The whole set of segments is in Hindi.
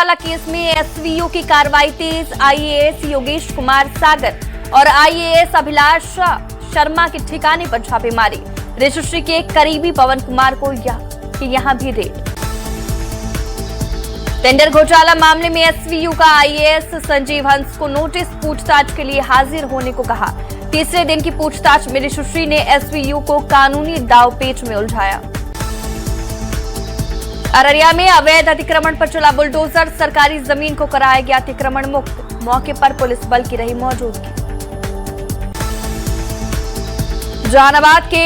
घोटाला केस में एसवीयू की कार्रवाई तेज। आईएएस योगेश कुमार सागर और आईएएस अभिलाष शर्मा के ठिकाने पर छापेमारी। रजिस्ट्री के करीबी पवन कुमार को यहां भी रेड। टेंडर घोटाला मामले में एसवीयू का आईएएस संजीव हंस को नोटिस, पूछताछ के लिए हाजिर होने को कहा। तीसरे दिन की पूछताछ में रजिस्ट्री ने एसवीयू को कानूनी दांवपेच में उलझाया। अररिया में अवैध अतिक्रमण पर चला बुलडोजर, सरकारी जमीन को कराया गया अतिक्रमण मुक्त। मौके पर पुलिस बल की रही मौजूदगी। जहानाबाद के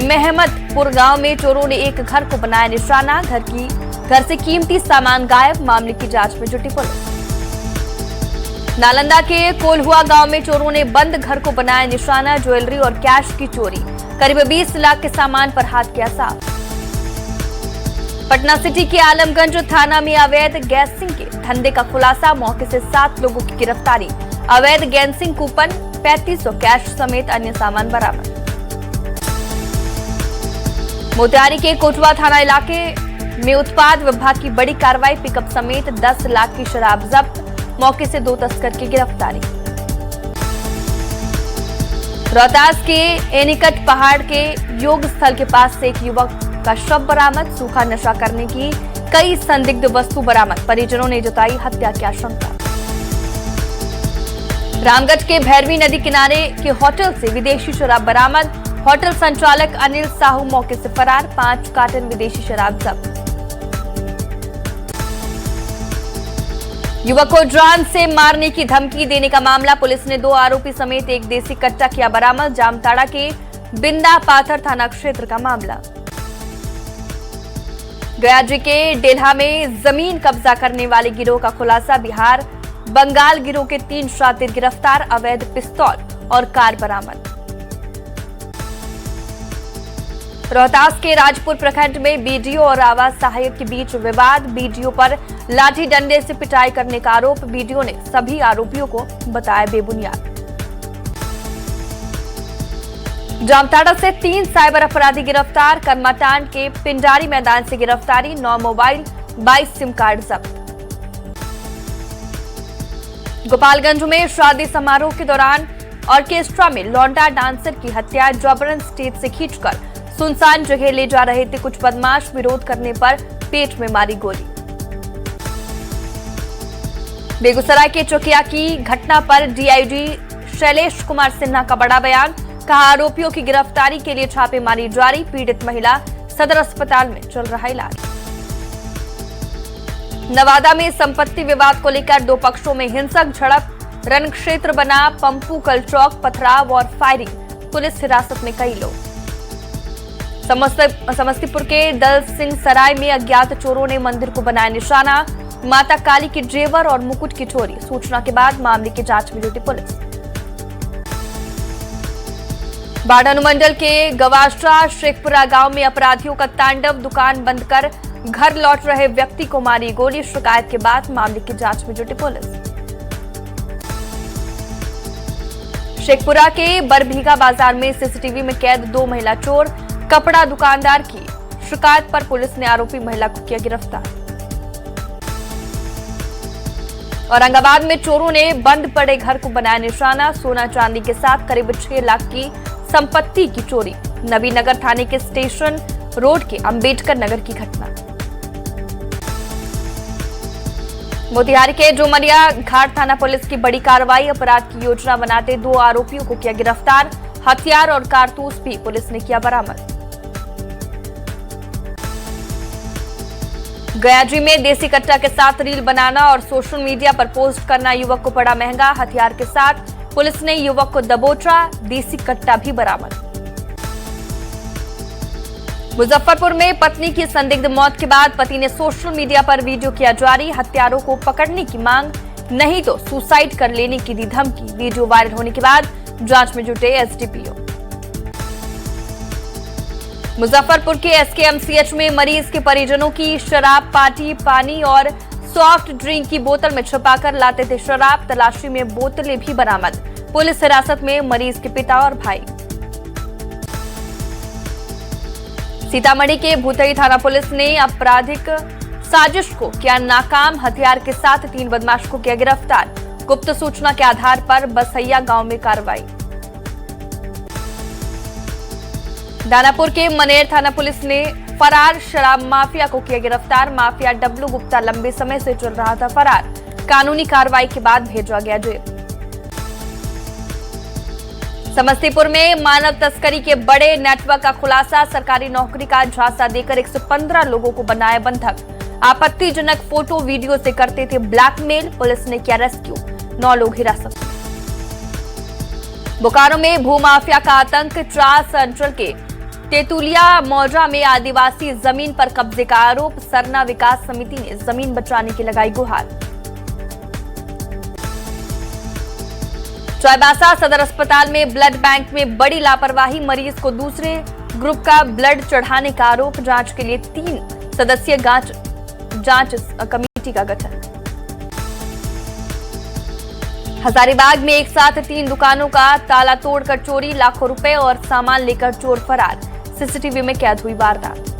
मेहमदपुर गांव में चोरों ने एक घर को बनाया निशाना, घर से कीमती सामान गायब। मामले की जांच में जुटी पुलिस। नालंदा के कोल्हुआ गांव में चोरों ने बंद घर को बनाया निशाना, ज्वेलरी और कैश की चोरी। करीब 20 लाख के सामान पर हाथ किया साफ। पटना सिटी के आलमगंज थाना में अवैध गैसिंग के धंधे का खुलासा, मौके से 7 लोगों की गिरफ्तारी। अवैध गैसिंग कूपन, 3500 कैश समेत अन्य सामान बरामद। मोतिहारी के कोटवा थाना इलाके में उत्पाद विभाग की बड़ी कार्रवाई, पिकअप समेत 10 लाख की शराब जब्त। मौके से 2 तस्कर की गिरफ्तारी। रोहतास के एनिकट पहाड़ के योग स्थल के पास से एक युवक का शव बरामद, सूखा नशा करने की कई संदिग्ध वस्तु बरामद। परिजनों ने जताई हत्या की आशंका। रामगढ़ के भैरवी नदी किनारे के होटल से विदेशी शराब बरामद, होटल संचालक अनिल साहू मौके से फरार। 5 कार्टन विदेशी शराब जब्त। युवक को जान से मारने की धमकी देने का मामला, पुलिस ने 2 आरोपी समेत एक देसी कट्टा किया बरामद। जामताड़ा के बिंदा पाथर थाना क्षेत्र का मामला। गया जी के डेल्हा में जमीन कब्जा करने वाले गिरोह का खुलासा, बिहार बंगाल गिरोह के 3 शातिर गिरफ्तार। अवैध पिस्तौल और कार बरामद। रोहतास के राजपुर प्रखंड में बीडीओ और आवास सहायक के बीच विवाद, बीडीओ पर लाठी डंडे से पिटाई करने का आरोप। बीडीओ ने सभी आरोपियों को बताया बेबुनियाद। जामताड़ा से 3 साइबर अपराधी गिरफ्तार। कर्माटांड के पिंडारी मैदान से गिरफ्तारी, 9 मोबाइल, 22 सिम कार्ड जब्त। गोपालगंज में शादी समारोह के दौरान ऑर्केस्ट्रा में लौंडा डांसर की हत्या, जबरन स्टेज से खींचकर सुनसान जगह ले जा रहे थे कुछ बदमाश, विरोध करने पर पेट में मारी गोली। बेगूसराय के चौकिया की घटना पर डीआईजी शैलेश कुमार सिन्हा का बड़ा बयान, कहा आरोपियों की गिरफ्तारी के लिए छापेमारी जारी। पीड़ित महिला सदर अस्पताल में चल रहा इलाज। नवादा में संपत्ति विवाद को लेकर 2 पक्षों में हिंसक झड़प, रण क्षेत्र बना पंपू कल चौक, पथराव और फायरिंग। पुलिस हिरासत में कई लोग। समस्तीपुर के दल सिंह सराय में अज्ञात चोरों ने मंदिर को बनाया निशाना, माता काली के जेवर और मुकुट की चोरी। सूचना के बाद मामले की जांच में जुटी पुलिस। बाढ़ अनुमंडल के गवास्ट्रा शेखपुरा गांव में अपराधियों का तांडव, दुकान बंद कर घर लौट रहे व्यक्ति को मारी गोली। शिकायत के बाद मामले की जांच में जुटी पुलिस। शेखपुरा के बरभीगा बाजार में सीसीटीवी में कैद 2 महिला चोर, कपड़ा दुकानदार की शिकायत पर पुलिस ने आरोपी महिला को किया गिरफ्तार। औरंगाबाद में चोरों ने बंद पड़े घर को बनाया निशाना, सोना चांदी के साथ करीब 6 लाख की संपत्ति की चोरी। नबीनगर थाने के स्टेशन रोड के अंबेडकर नगर की घटना। मोतिहारी के डोमरिया घाट थाना पुलिस की बड़ी कार्रवाई, अपराध की योजना बनाते 2 आरोपियों को किया गिरफ्तार। हथियार और कारतूस भी पुलिस ने किया बरामद। गयाजी में देसी कट्टा के साथ रील बनाना और सोशल मीडिया पर पोस्ट करना युवक को पड़ा महंगा। हथियार के साथ पुलिस ने युवक को दबोचा, देसी कट्टा भी बरामद। मुजफ्फरपुर में पत्नी की संदिग्ध मौत के बाद पति ने सोशल मीडिया पर वीडियो किया जारी, हत्यारों को पकड़ने की मांग, नहीं तो सुसाइड कर लेने की दी धमकी। वीडियो वायरल होने के बाद जांच में जुटे एसडीपीओ। मुजफ्फरपुर के एसकेएमसीएच में मरीज के परिजनों की शराब पार्टी, पानी और सॉफ्ट ड्रिंक की बोतल में छुपाकर लाते थे शराब। तलाशी में बोतलें भी बरामद। पुलिस हिरासत में मरीज के पिता और भाई। सीतामढ़ी के भूतही थाना पुलिस ने आपराधिक साजिश को किया नाकाम, हथियार के साथ 3 बदमाश को किया गिरफ्तार। गुप्त सूचना के आधार पर बसैया गांव में कार्रवाई। दानापुर के मनेर थाना पुलिस ने फरार शराब माफिया को किया गिरफ्तार। माफिया डब्लू गुप्ता लंबे समय से चल रहा था फरार, कानूनी कार्रवाई के बाद भेजा गया जेल। समस्तीपुर में मानव तस्करी के बड़े नेटवर्क का खुलासा, सरकारी नौकरी का झांसा देकर 115 लोगों को बनाया बंधक। आपत्तिजनक फोटो वीडियो से करते थे ब्लैकमेल, पुलिस ने किया रेस्क्यू, 9 लोग हिरासत में। बोकारो में भूमाफिया का आतंक, ट्रास अंचल के तेतुलिया मौजा में आदिवासी जमीन पर कब्जे का आरोप, सरना विकास समिति ने जमीन बचाने की लगाई गुहार। चाईबासा सदर अस्पताल में ब्लड बैंक में बड़ी लापरवाही, मरीज को दूसरे ग्रुप का ब्लड चढ़ाने का आरोप, जांच के लिए 3 सदस्यीय जांच कमेटी का गठन। हजारीबाग में एक साथ 3 दुकानों का ताला तोड़कर चोरी, लाखों रुपए और सामान लेकर चोर फरार, सीसीटीवी में कैद हुई वारदात।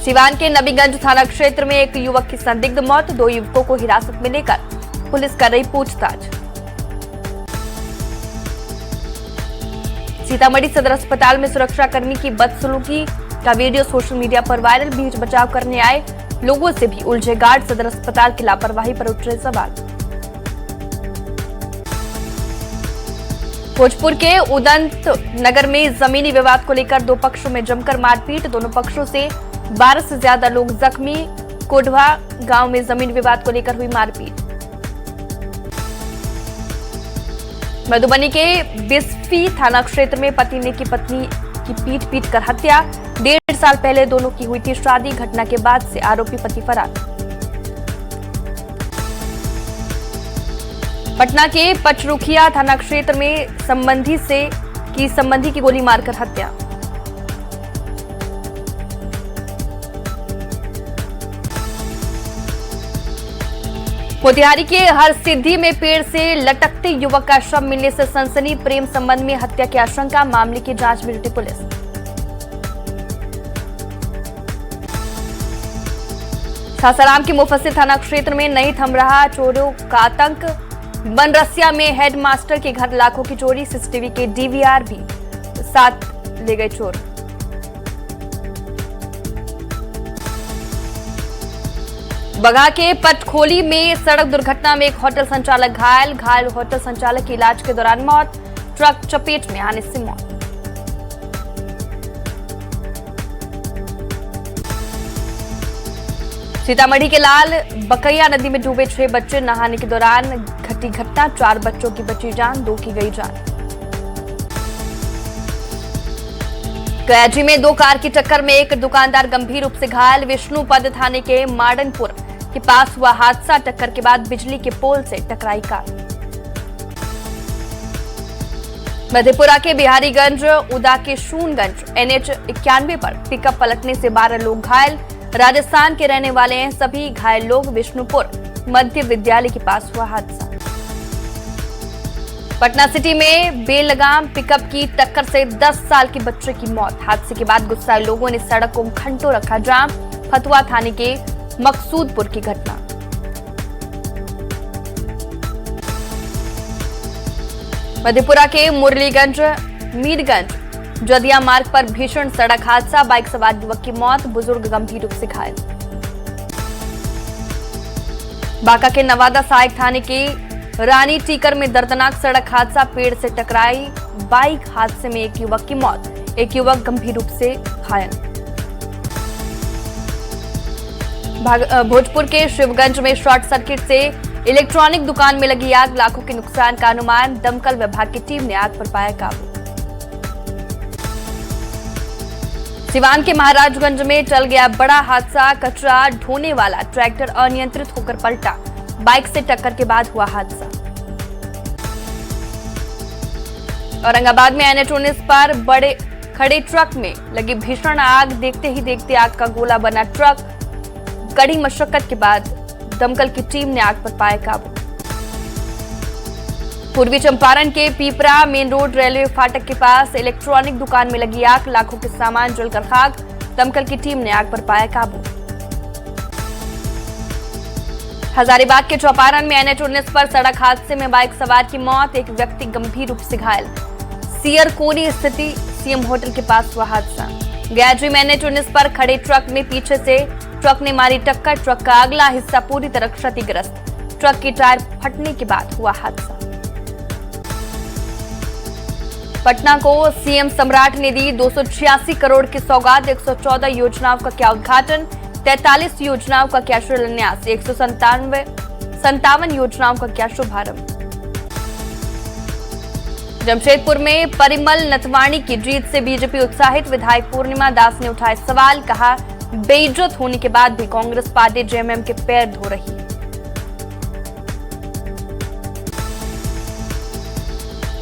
सिवान के नबीगंज थाना क्षेत्र में एक युवक की संदिग्ध मौत, 2 युवकों को हिरासत में लेकर पुलिस कर रही पूछताछ। सीतामढ़ी सदर अस्पताल में सुरक्षाकर्मी की बदसलूकी का वीडियो सोशल मीडिया पर वायरल, बीच बचाव करने आए लोगों से भी उलझे गार्ड, सदर अस्पताल की लापरवाही पर उठ रहे सवाल। भोजपुर के उदंत नगर में जमीनी विवाद को लेकर 2 पक्षों में जमकर मारपीट, दोनों पक्षों से 12 से ज्यादा लोग जख्मी। कोढ़वा गांव में जमीन विवाद को लेकर हुई मारपीट। मधुबनी के बिस्फी थाना क्षेत्र में पति ने की पत्नी की पीट कर हत्या, 1.5 साल पहले दोनों की हुई थी शादी, घटना के बाद से आरोपी पति फरार। पटना के पचरुखिया थाना क्षेत्र में संबंधी की गोली मारकर हत्या। मोतिहारी के हरसिद्धि में पेड़ से लटकते युवक का शव मिलने से सनसनी, प्रेम संबंध में हत्या की आशंका, मामले की जांच में जुटी पुलिस। सासाराम के मुफस्सिल थाना क्षेत्र में नहीं थम रहा चोरों का आतंक, बनरसिया में हेडमास्टर के घर लाखों की चोरी, सीसीटीवी के डीवीआर भी साथ ले गए चोर। बगहा के पटखोली में सड़क दुर्घटना में एक होटल संचालक घायल होटल संचालक की इलाज के दौरान मौत, ट्रक चपेट में आने से मौत। सीतामढ़ी के लाल बकैया नदी में डूबे 6 बच्चे, नहाने के दौरान घटी घटना, 4 बच्चों की बची जान, 2 की गई जान। कयाची में 2 कार की टक्कर में एक दुकानदार गंभीर रूप से घायल, विष्णुपद थाने के मार्डनपुर के पास हुआ हादसा, टक्कर के बाद बिजली के पोल से टकराई कार। मधेपुरा के बिहारीगंज उदा के शूनगंज NH 91 पर पिकअप पलटने से 12 लोग घायल, राजस्थान के रहने वाले हैं सभी घायल लोग, विष्णुपुर मध्य विद्यालय के पास हुआ हादसा। पटना सिटी में बेलगाम पिकअप की टक्कर से 10 साल के बच्चे की मौत, हादसे के बाद गुस्साए लोगों ने सड़क को घंटों रखा जाम, फतुहा थाने के मकसूदपुर की घटना। मधेपुरा के मुरलीगंज मीरगंज जदिया मार्ग पर भीषण सड़क हादसा, बाइक सवार युवक की मौत, बुजुर्ग गंभीर रूप से घायल। बांका के नवादा सहायक थाने के रानी टीकर में दर्दनाक सड़क हादसा, पेड़ से टकराई बाइक, हादसे में एक युवक की मौत, एक युवक गंभीर रूप से घायल। भोजपुर के शिवगंज में शॉर्ट सर्किट से इलेक्ट्रॉनिक दुकान में लगी आग, लाखों के नुकसान का अनुमान, दमकल विभाग की टीम ने आग पर पाया काबू। सिवान के महाराजगंज में टल गया बड़ा हादसा, कचरा ढोने वाला ट्रैक्टर अनियंत्रित होकर पलटा, बाइक से टक्कर के बाद हुआ हादसा। औरंगाबाद में NH 19 पर बड़े खड़े ट्रक में लगी भीषण आग, देखते ही देखते आग का गोला बना ट्रक, कड़ी मशक्कत के बाद दमकल की टीम ने आग पर पाया काबू। पूर्वी चंपारण के पीपरा मेन रोड रेलवे फाटक के पास इलेक्ट्रॉनिक दुकान में लगी आग, लाखों के सामान जलकर खाक, दमकल की टीम ने आग पर पाया काबू। हजारीबाग के चौपारण में NH-19 पर सड़क हादसे में बाइक सवार की मौत, एक व्यक्ति गंभीर रूप से घायल। सियरकोनी स्थिति सीएम होटल के पास हुआ हादसा। गयाद्री में NH-19 पर खड़े ट्रक में पीछे से ट्रक ने मारी टक्कर, ट्रक का अगला हिस्सा पूरी तरह क्षतिग्रस्त। ट्रक की टायर फटने के बाद हुआ हादसा। पटना को सीएम सम्राट ने दी 286 करोड़ की सौगात, 114 योजनाओं का किया उद्घाटन, 43 योजनाओं का किया शिलान्यास, 157 योजनाओं का किया शुभारंभ। जमशेदपुर में परिमल नथवाणी की जीत से बीजेपी उत्साहित, विधायक पूर्णिमा दास ने उठाए सवाल, कहा बेइज्जत होने के बाद भी कांग्रेस पार्टी जेएमएम के पैर धो रही।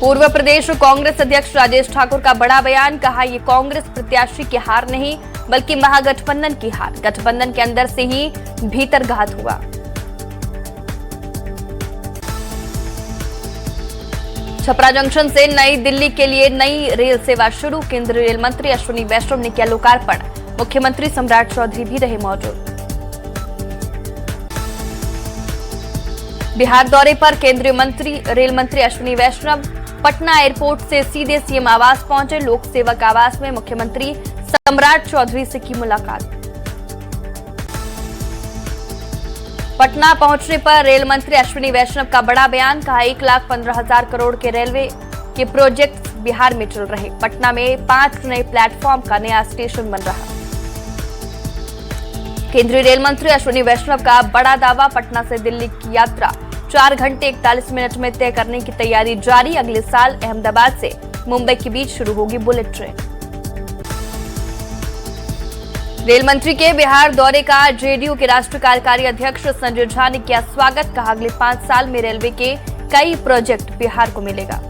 पूर्व प्रदेश कांग्रेस अध्यक्ष राजेश ठाकुर का बड़ा बयान, कहा ये कांग्रेस प्रत्याशी की हार नहीं बल्कि महागठबंधन की हार, गठबंधन के अंदर से ही भीतर घात हुआ। छपरा जंक्शन से नई दिल्ली के लिए नई रेल सेवा शुरू, केंद्रीय रेल मंत्री अश्विनी वैष्णव ने किया लोकार्पण, मुख्यमंत्री सम्राट चौधरी भी रहे मौजूद। बिहार दौरे पर केंद्रीय रेल मंत्री अश्विनी वैष्णव पटना एयरपोर्ट से सीधे सीएम आवास पहुंचे, लोक सेवक आवास में मुख्यमंत्री सम्राट चौधरी से की मुलाकात। पटना पहुंचने पर रेल मंत्री अश्विनी वैष्णव का बड़ा बयान, कहा 1,15,000 करोड़ के रेलवे के प्रोजेक्ट बिहार में चल रहे, पटना में 5 नए प्लेटफॉर्म का नया स्टेशन बन रहा। केंद्रीय रेल मंत्री अश्विनी वैष्णव का बड़ा दावा, पटना से दिल्ली की यात्रा 4 घंटे 41 मिनट में तय करने की तैयारी जारी, अगले साल अहमदाबाद से मुंबई के बीच शुरू होगी बुलेट ट्रेन। रेल मंत्री के बिहार दौरे का जेडीयू के राष्ट्रीय कार्यकारी अध्यक्ष संजय झा ने किया स्वागत, कहा अगले 5 साल में रेलवे के कई प्रोजेक्ट बिहार को मिलेगा।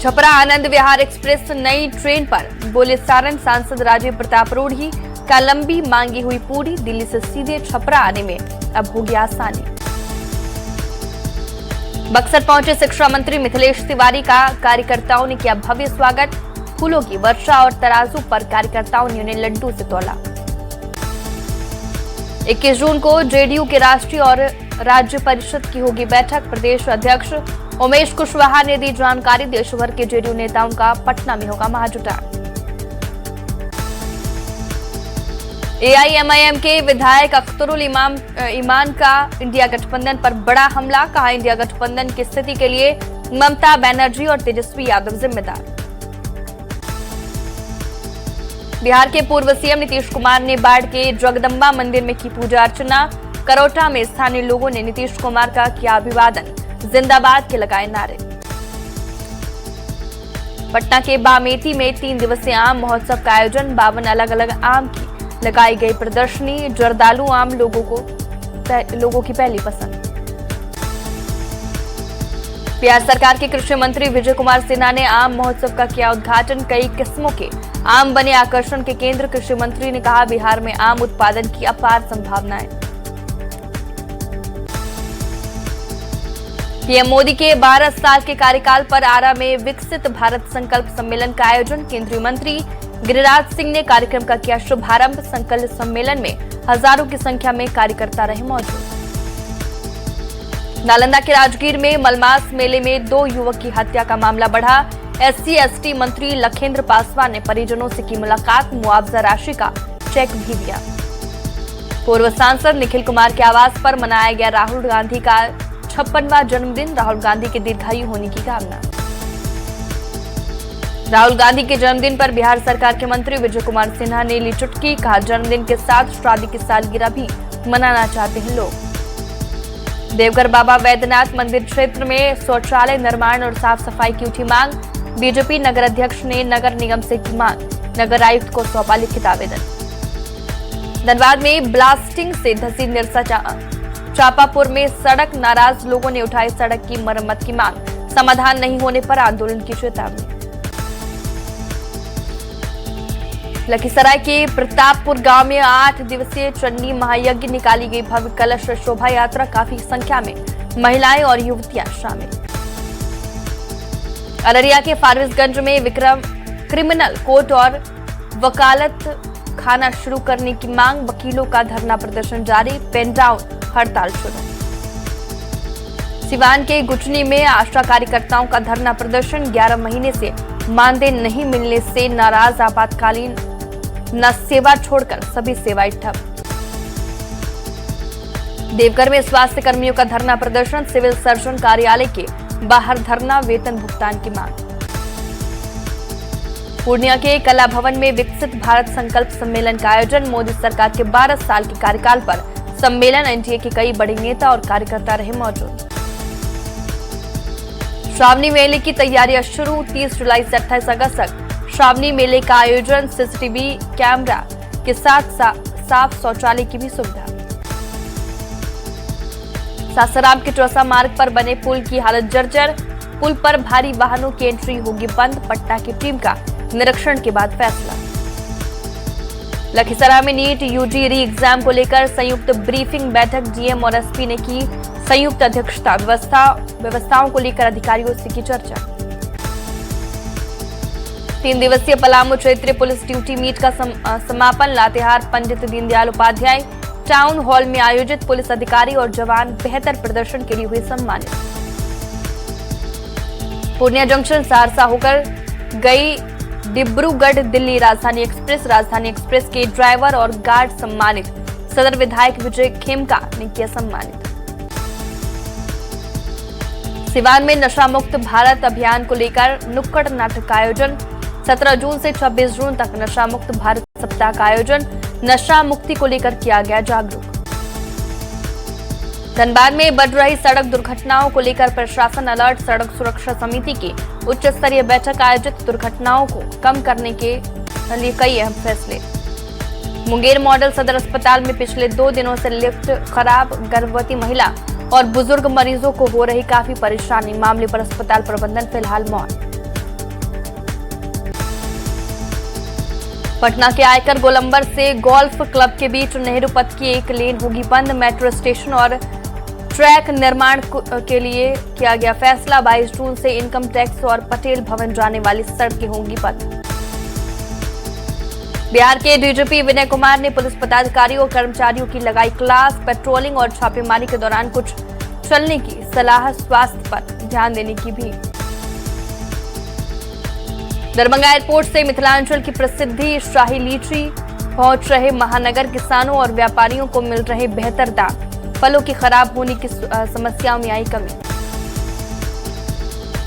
छपरा आनंद विहार एक्सप्रेस नई ट्रेन पर बोले सारण सांसद राजीव प्रताप रूढ़ी, का लंबी मांगी हुई पूरी, दिल्ली से सीधे छपरा आने में अब होगी आसानी। बक्सर पहुंचे शिक्षा मंत्री मिथिलेश तिवारी का कार्यकर्ताओं ने किया भव्य स्वागत, फूलों की वर्षा और तराजू पर कार्यकर्ताओं ने उन्हें लड्डू से तौला। 21 जून को जेडीयू के राष्ट्रीय और राज्य परिषद की होगी बैठक, प्रदेश अध्यक्ष उमेश कुशवाहा ने दी जानकारी, देश भर के जेडीयू नेताओं का पटना में होगा महाजुटान। एआईएमआईएम के विधायक अख्तरुल ईमान का इंडिया गठबंधन पर बड़ा हमला, कहा इंडिया गठबंधन की स्थिति के लिए ममता बनर्जी और तेजस्वी यादव जिम्मेदार। बिहार के पूर्व सीएम नीतीश कुमार ने बाढ़ के जगदम्बा मंदिर में की पूजा अर्चना, करोटा में स्थानीय लोगों ने नीतीश कुमार का किया अभिवादन, जिंदाबाद के लगाए नारे। पटना के बामेती में 3 दिवसीय आम महोत्सव का आयोजन, 52 अलग अलग आम की लगाई गई प्रदर्शनी, जर्दालू आम लोगों की पहली पसंद। बिहार सरकार के कृषि मंत्री विजय कुमार सिन्हा ने आम महोत्सव का किया उद्घाटन, कई किस्मों के आम बने आकर्षण के केंद्र। कृषि मंत्री ने कहा बिहार में आम उत्पादन की अपार संभावनाएं। पीएम मोदी के 12 साल के कार्यकाल पर आरा में विकसित भारत संकल्प सम्मेलन का आयोजन, केंद्रीय मंत्री गिरिराज सिंह ने कार्यक्रम का किया शुभारंभ, संकल्प सम्मेलन में हजारों की संख्या में कार्यकर्ता रहे मौजूद। नालंदा के राजगीर में मलमास मेले में 2 युवक की हत्या का मामला बढ़ा, SC/ST मंत्री लखेंद्र पासवान ने परिजनों से की मुलाकात, मुआवजा राशि का चेक भी दिया। पूर्व सांसद निखिल कुमार के आवास पर मनाया गया राहुल गांधी का 56वां जन्मदिन, राहुल गांधी के दीर्घायु होने की कामना। राहुल गांधी के जन्मदिन पर बिहार सरकार के मंत्री विजय कुमार सिन्हा ने ली चुटकी, कहा जन्मदिन के साथ शादी की सालगिरह भी मनाना चाहते हैं लोग। देवघर बाबा वैद्यनाथ मंदिर क्षेत्र में शौचालय निर्माण और साफ सफाई की उठी मांग, बीजेपी नगर अध्यक्ष ने नगर निगम से की मांग, नगर आयुक्त को सौंपा लिखित आवेदन। धनबाद में ब्लास्टिंग से धसी निरसा चापापुर में सड़क, नाराज लोगों ने उठाई सड़क की मरम्मत की मांग, समाधान नहीं होने पर आंदोलन की चेतावनी। लखीसराय के प्रतापपुर गांव में 8 दिवसीय चन्नी महायज्ञ निकाली गई, भव्य कलश शोभा यात्रा, काफी संख्या में महिलाएं और युवतियां शामिल। अररिया के फारबिसगंज में विक्रम क्रिमिनल कोर्ट और वकालत खाना शुरू करने की मांग, वकीलों का धरना प्रदर्शन जारी, पेन डाउन हड़ताल शुरू। सिवान के गुटनी में आशा कार्यकर्ताओं का धरना प्रदर्शन, 11 महीने से मानदेय नहीं मिलने से नाराज, आपातकालीन न सेवा छोड़कर सभी सेवाएं ठप। देवघर में स्वास्थ्य कर्मियों का धरना प्रदर्शन, सिविल सर्जन कार्यालय के बाहर धरना, वेतन भुगतान की मांग। पूर्णिया के कला भवन में विकसित भारत संकल्प सम्मेलन का आयोजन, मोदी सरकार के 12 साल के कार्यकाल पर सम्मेलन, एनडीए के कई बड़े नेता और कार्यकर्ता रहे मौजूद। श्रावणी मेले की तैयारियां शुरू, 30 जुलाई से 28 अगस्त तक श्रावणी मेले का आयोजन, सीसीटीवी कैमरा के साथ साफ शौचालय की भी सुविधा। सासाराम के चौसा मार्ग पर बने पुल की हालत जर्जर, पुल पर भारी वाहनों की एंट्री होगी बंद, पटना की टीम का निरीक्षण के बाद फैसला। लखीसराय में नीट यूजी री एग्जाम को लेकर संयुक्त ब्रीफिंग बैठक, डीएम और एसपी ने की संयुक्त अध्यक्षता, व्यवस्थाओं को लेकर अधिकारियों से की चर्चा। 3 दिवसीय पलामू क्षेत्रीय पुलिस ड्यूटी मीट का समापन, लातेहार पंडित दीनदयाल उपाध्याय टाउन हॉल में आयोजित, पुलिस अधिकारी और जवान बेहतर प्रदर्शन के लिए हुए सम्मानित। पूर्णिया जंक्शन सहरसा होकर गई डिब्रूगढ़ दिल्ली राजधानी एक्सप्रेस के ड्राइवर और गार्ड सम्मानित, सदर विधायक विजय खेमका ने किया सम्मानित। सिवान में नशा मुक्त भारत अभियान को लेकर नुक्कड़ नाटक का आयोजन, 17 जून से 26 जून तक नशा मुक्त भारत सप्ताह का आयोजन, नशा मुक्ति को लेकर किया गया जागरूक। धनबाद में बढ़ रही सड़क दुर्घटनाओं को लेकर प्रशासन अलर्ट, सड़क सुरक्षा समिति की उच्च स्तरीय बैठक आयोजित, दुर्घटनाओं को कम करने के लिए कई अहम फैसले। मुंगेर मॉडल सदर अस्पताल में पिछले 2 दिनों से लिफ्ट खराब, गर्भवती महिला और बुजुर्ग मरीजों को हो रही काफी परेशानी, मामले पर अस्पताल प्रबंधन फिलहाल मौन। पटना के आयकर गोलंबर से गोल्फ क्लब के बीच नेहरू पथ की एक लेन होगी बंद, मेट्रो स्टेशन और ट्रैक निर्माण के लिए किया गया फैसला, 22 जून से इनकम टैक्स और पटेल भवन जाने वाली सड़कें होंगी बंद। बिहार के डीजीपी विनय कुमार ने पुलिस पदाधिकारियों और कर्मचारियों की लगाई क्लास, पेट्रोलिंग और छापेमारी के दौरान कुछ चलने की सलाह, स्वास्थ्य पर ध्यान देने की भी। दरभंगा एयरपोर्ट से मिथिलांचल की प्रसिद्धि शाही लीची पहुंच रहे महानगर, किसानों और व्यापारियों को मिल रहे बेहतर दाम, फलों की खराब होने की समस्याओं में आई कमी।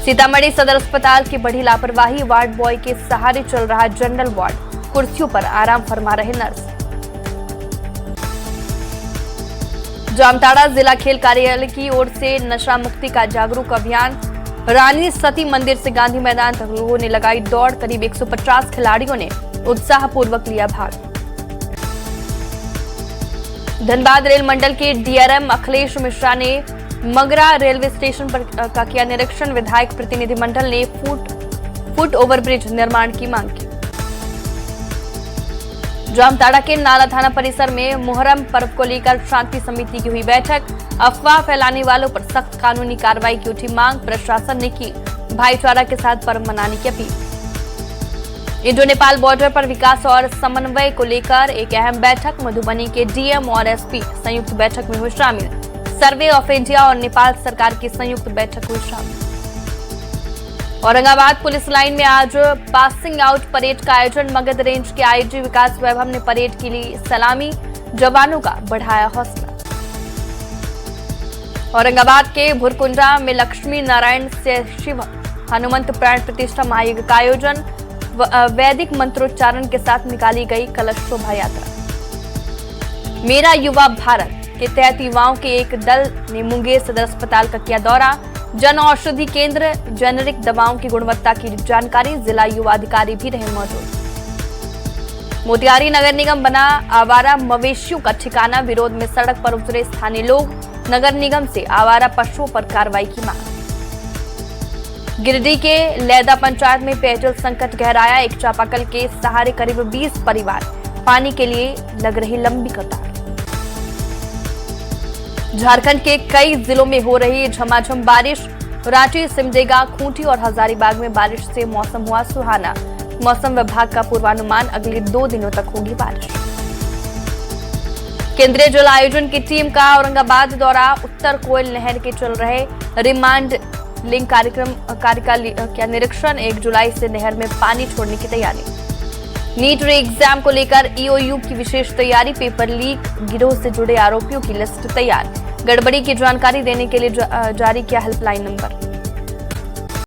सीतामढ़ी सदर अस्पताल की बढ़ी लापरवाही, वार्ड बॉय के सहारे चल रहा जनरल वार्ड, कुर्सियों पर आराम फरमा रहे नर्स। जामताड़ा जिला खेल कार्यालय की ओर से नशा मुक्ति का जागरूक अभियान, रानी सती मंदिर से गांधी मैदान तक लोगों ने लगाई दौड़, करीब 150 खिलाड़ियों ने उत्साहपूर्वक लिया भाग। धनबाद रेल मंडल के डीआरएम अखिलेश मिश्रा ने मगरा रेलवे स्टेशन पर का किया निरीक्षण, विधायक प्रतिनिधिमंडल ने फुट ओवरब्रिज निर्माण की मांग की। जामताड़ा के नाला थाना परिसर में मुहर्रम पर्व को लेकर शांति समिति की हुई बैठक, अफवाह फैलाने वालों पर सख्त कानूनी कार्रवाई की उठी मांग, प्रशासन ने की भाईचारा के साथ पर्व मनाने की अपील। इंडो नेपाल बॉर्डर पर विकास और समन्वय को लेकर एक अहम बैठक, मधुबनी के डीएम और एसपी संयुक्त बैठक में हुए शामिल, सर्वे ऑफ इंडिया और नेपाल सरकार की संयुक्त बैठक हुई शामिल। औरंगाबाद पुलिस लाइन में आज पासिंग आउट परेड का आयोजन, मगध रेंज के आईजी विकास वैभव ने परेड के लिए सलामी, जवानों का बढ़ाया हौसला। औरंगाबाद के भुरकुंडा में लक्ष्मी नारायण से शिव हनुमंत प्राण प्रतिष्ठा महायज्ञ का आयोजन, वैदिक मंत्रोच्चारण के साथ निकाली गई कलश शोभा यात्रा। मेरा युवा भारत के तहत युवाओं के एक दल ने मुंगेर सदर अस्पताल का किया दौरा, जन औषधि केंद्र, जेनेरिक दवाओं की गुणवत्ता की जानकारी, जिला युवा अधिकारी भी रहे मौजूद। मोतिहारी नगर निगम बना आवारा मवेशियों का ठिकाना, विरोध में सड़क पर उतरे स्थानीय लोग, नगर निगम से आवारा पशुओं पर कार्रवाई की मांग। गिरिडीह के लैदा पंचायत में पेयजल संकट गहराया, एक चापाकल के सहारे करीब 20 परिवार, पानी के लिए लग रही लंबी कतार। झारखंड के कई जिलों में हो रही झमाझम बारिश, रांची, सिमडेगा, खूंटी और हजारीबाग में बारिश से मौसम हुआ सुहाना, मौसम विभाग का पूर्वानुमान, अगले 2 दिनों तक होगी बारिश। केंद्रीय जल आयोजन की टीम का औरंगाबाद दौरा, उत्तर कोयल नहर के चल रहे रिमांड लिंक कार्यक्रम का निरीक्षण, 1 जुलाई से नहर में पानी छोड़ने की तैयारी। नीट री एग्जाम को लेकर ईओयू की विशेष तैयारी, पेपर लीक गिरोह से जुड़े आरोपियों की लिस्ट तैयार, गड़बड़ी की जानकारी देने के लिए जारी किया हेल्पलाइन नंबर।